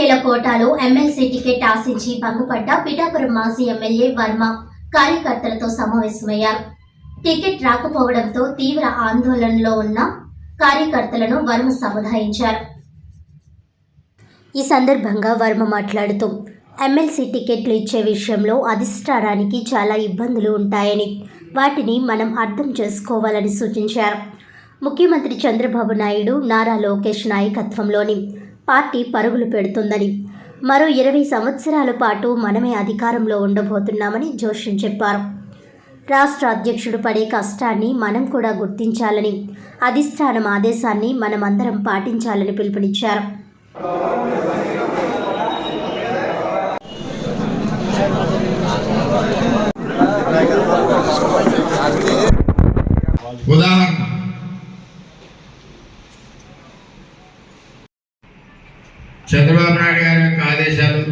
ఏళ్ల కోటాలో MLC ticket ఆశించి భంగపడ్డ పిఠాపురం మాజీ ఎమ్మెల్యే వర్మ కార్యకర్తలతో సమావేశమయ్యారు. టికెట్ రాకపోవడంతో తీవ్ర ఆందోళనలో ఉన్న కార్యకర్తలను వర్మ సముదాయించారు. ఈ సందర్భంగా వర్మ మాట్లాడుతూ ఎమ్మెల్సీ టికెట్లు ఇచ్చే విషయంలో అధిష్టానానికి చాలా ఇబ్బందులు ఉంటాయని, వాటిని మనం అర్థం చేసుకోవాలని సూచించారు. ముఖ్యమంత్రి చంద్రబాబు నాయుడు, నారా లోకేష్ నాయకత్వంలోని పార్టీ పరుగులు పెడుతుందని, మరో 20 సంవత్సరాల పాటు మనమే అధికారంలో ఉండబోతున్నామని జోష్యం చెప్పారు. రాష్ట్ర అధ్యక్షుడు పడే కష్టాన్ని మనం కూడా గుర్తించాలని, అధిష్టానం ఆదేశాన్ని మనమందరం పాటించాలని పిలుపునిచ్చారు. ఉదాహరణ, చంద్రబాబు నాయుడు గారి యొక్క ఆదేశాలు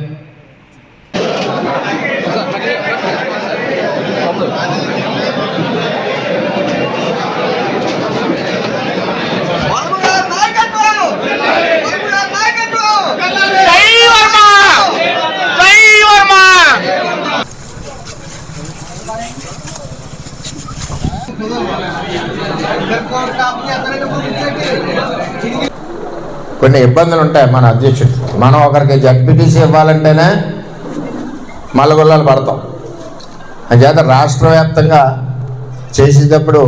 కొన్ని ఇబ్బందులు ఉంటాయి. మన అధ్యక్షుడు మనం ఒకరికి జడ్పీటీసీ ఇవ్వాలంటేనే మల్లగొల్లాలు పడతాం. అంచేత రాష్ట్ర వ్యాప్తంగా చేసేటప్పుడు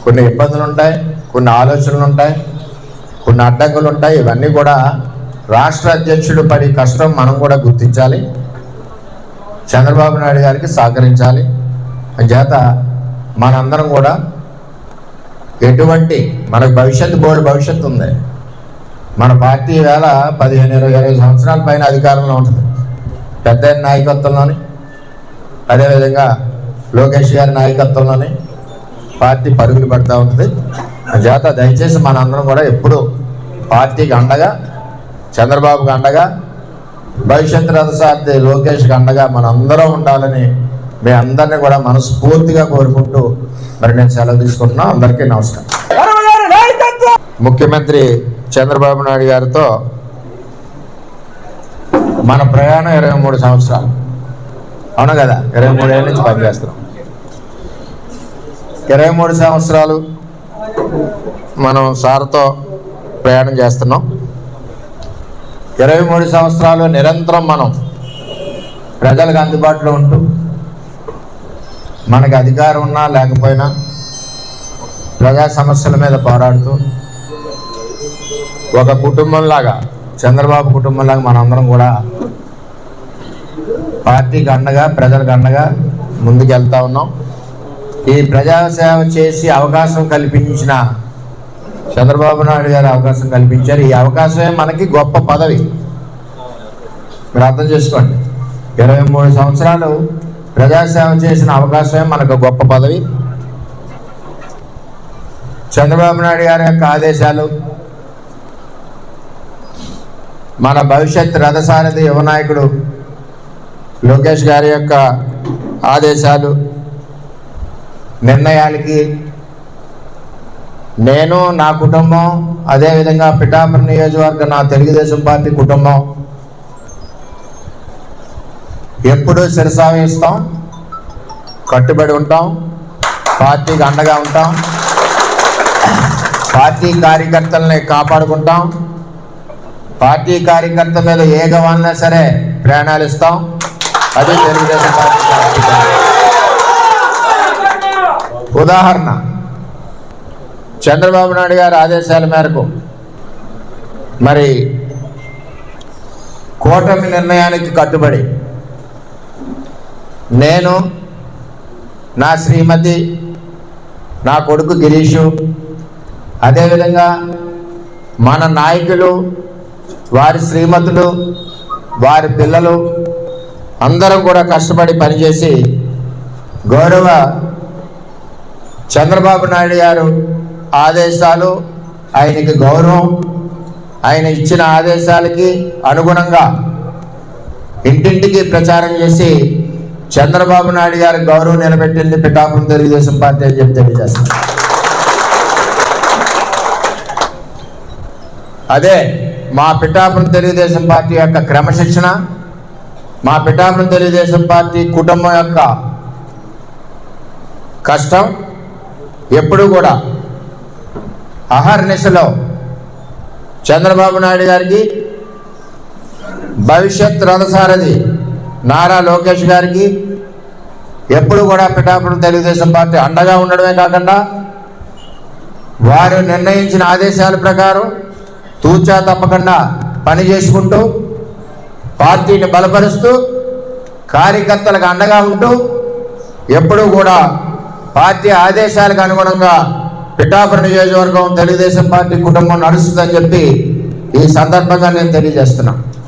కొన్ని ఇబ్బందులు ఉంటాయి, కొన్ని ఆలోచనలు ఉంటాయి, కొన్ని అడ్డంకులు ఉంటాయి. ఇవన్నీ కూడా రాష్ట్ర అధ్యక్షుడు పడి కష్టం మనం కూడా గుర్తించాలి, చంద్రబాబు నాయుడు గారికి సహకరించాలి. అంచేత మనందరం కూడా ఎటువంటి మనకు బోర్డు భవిష్యత్తు ఉంది. మన పార్టీ వేళ 15-20 సంవత్సరాల పైన అధికారంలో ఉంటుంది. పెద్ద నాయకత్వంలోని, అదేవిధంగా లోకేష్ గారి నాయకత్వంలోని పార్టీ పరుగులు పడుతూ ఉంటుంది. చేత దయచేసి మనందరం కూడా ఎప్పుడు పార్టీకి అండగా, చంద్రబాబుకి అండగా, భవిష్యత్ రథసారథి లోకేష్కి అండగా మనందరం ఉండాలని మీ అందరినీ కూడా మనస్ఫూర్తిగా కోరుకుంటూ మరి నేను సెలవు తీసుకుంటున్నాను. అందరికీ నమస్కారం. ముఖ్యమంత్రి చంద్రబాబు నాయుడు గారితో మన ప్రయాణం 23 సంవత్సరాలు, అవును కదా? 23 ఏళ్ళ నుంచి పనిచేస్తున్నాం. 23 సంవత్సరాలు మనం సార్తో ప్రయాణం చేస్తున్నాం. 23 సంవత్సరాలు నిరంతరం మనం ప్రజలకు అందుబాటులో ఉంటూ, మనకు అధికారం ఉన్నా లేకపోయినా ప్రజా సమస్యల మీద పోరాడుతూ, ఒక కుటుంబంలాగా, చంద్రబాబు కుటుంబంలాగా మనందరం కూడా పార్టీకి అండగా, ప్రజలకు అండగా ముందుకెళ్తా ఉన్నాం. ఈ ప్రజాసేవ చేసి అవకాశం కల్పించిన చంద్రబాబు నాయుడు గారు అవకాశం కల్పించారు. ఈ అవకాశమే మనకి గొప్ప పదవి. మీరు అర్థం చేసుకోండి, 23 సంవత్సరాలు ప్రజాసేవ చేసిన అవకాశమే మనకు గొప్ప పదవి. చంద్రబాబు నాయుడు గారి యొక్క ఆదేశాలు, మన భవిష్యత్ రథసారథి యువ నాయకుడు లోకేష్ గారి యొక్క ఆదేశాలు, నిర్ణయాలకి నేను, నా కుటుంబం, అదేవిధంగా పిఠాపురం నియోజకవర్గం నా తెలుగుదేశం పార్టీ కుటుంబం ఎప్పుడూ శిరసావహిస్తాం, కట్టుబడి ఉంటాం, పార్టీకి అండగా ఉంటాం, పార్టీ కార్యకర్తలని కాపాడుకుంటాం, పార్టీ కార్యకర్త మీద ఏ గవాలన్నా సరే ప్రాణాలు ఇస్తాం. అది తెలుగుదేశం పార్టీ. ఉదాహరణ, చంద్రబాబు నాయుడు గారి ఆదేశాల మేరకు మరి కూటమి నిర్ణయానికి కట్టుబడి నేను, నా శ్రీమతి, నా కొడుకు గిరీషు, అదేవిధంగా మన నాయకులు, వారి శ్రీమతులు, వారి పిల్లలు అందరం కూడా కష్టపడి పనిచేసి గౌరవ చంద్రబాబు నాయుడు గారు ఆదేశాలు, ఆయనకి గౌరవం, ఆయన ఇచ్చిన ఆదేశాలకి అనుగుణంగా ఇంటింటికి ప్రచారం చేసి చంద్రబాబు నాయుడు గారి గౌరవం నిలబెట్టింది పిఠాపురం తెలుగుదేశం పార్టీ అని చెప్పి తెలియజేస్తాను. అదే మా పిఠాపురం తెలుగుదేశం పార్టీ యొక్క క్రమశిక్షణ, మా పిఠాపురం తెలుగుదేశం పార్టీ కుటుంబం యొక్క కష్టం ఎప్పుడూ కూడా అహర్నిశలో చంద్రబాబు నాయుడు గారికి, భవిష్యత్ రథసారథి నారా లోకేష్ గారికి ఎప్పుడు కూడా పిఠాపురం తెలుగుదేశం పార్టీ అండగా ఉండడమే కాకుండా వారు నిర్ణయించిన ఆదేశాల ప్రకారం తూచా తప్పకుండా పని చేసుకుంటూ పార్టీని బలపరుస్తూ కార్యకర్తలకు అండగా ఉంటూ ఎప్పుడూ కూడా పార్టీ ఆదేశాలకు అనుగుణంగా పిఠాపురం నియోజకవర్గం తెలుగుదేశం పార్టీ కుటుంబం నడుస్తుందని చెప్పి ఈ సందర్భంగా నేను తెలియజేస్తున్నాను.